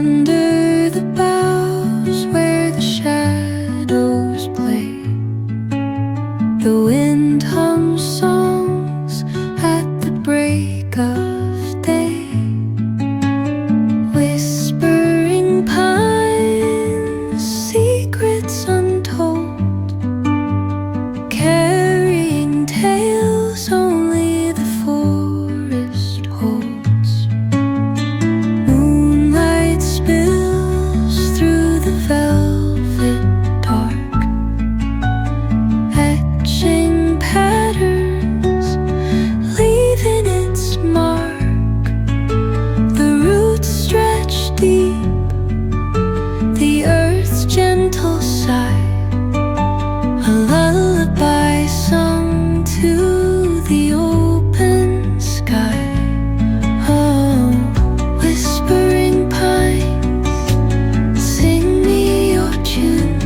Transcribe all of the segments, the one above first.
Under the boughs where the shadows play, the wind hums songs at the break of day. Whispering pines, secrets untold, carrying tales only the forest holds. Moonlight spills through the velvet dark, etching patterns, leaving its mark. The roots stretch deep, the earth's gentle sigh, a lullaby sung to the open sky. Oh, whispering pines, sing me your tune,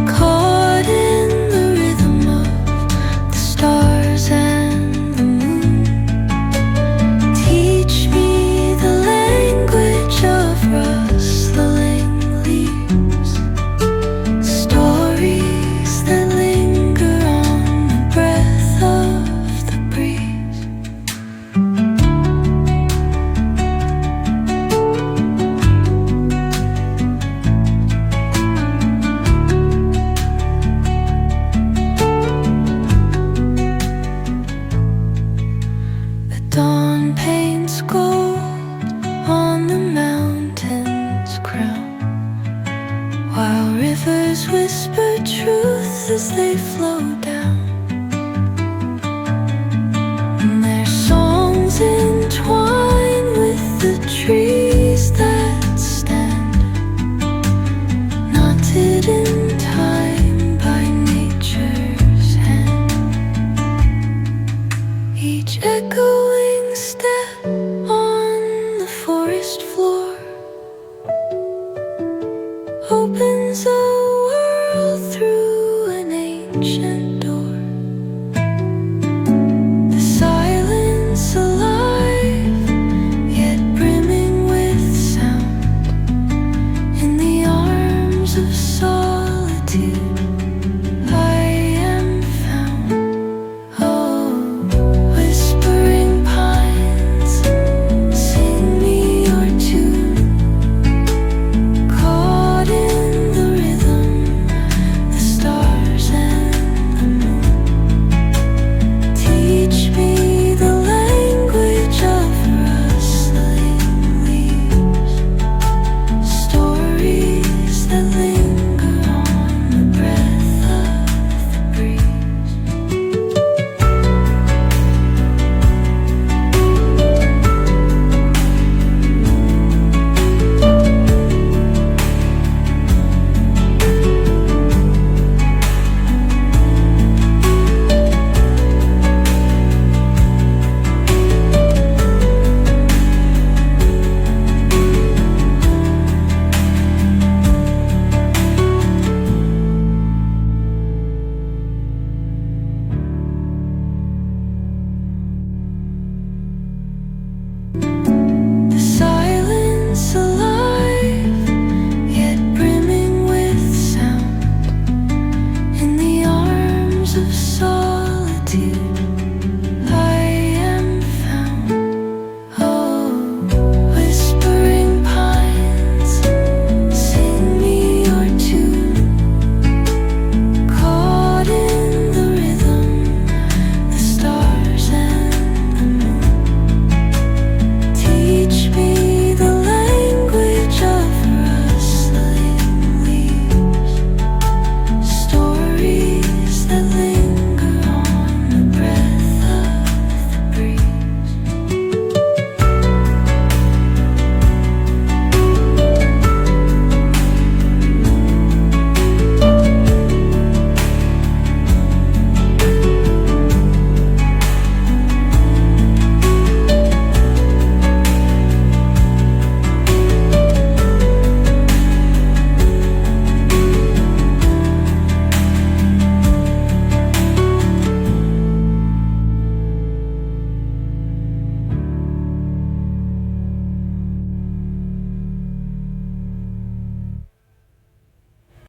caught in the rhythm of the stars and the moon. Teach me the language of rustling leaves, stories that linger on the breath of the breeze. The dawn paints gold on the mountain's crown, while rivers whisper truth as they flow down. And their songs entwine with the trees that stand, knotted in time by nature's hand. Each echoing step on the forest floor opens up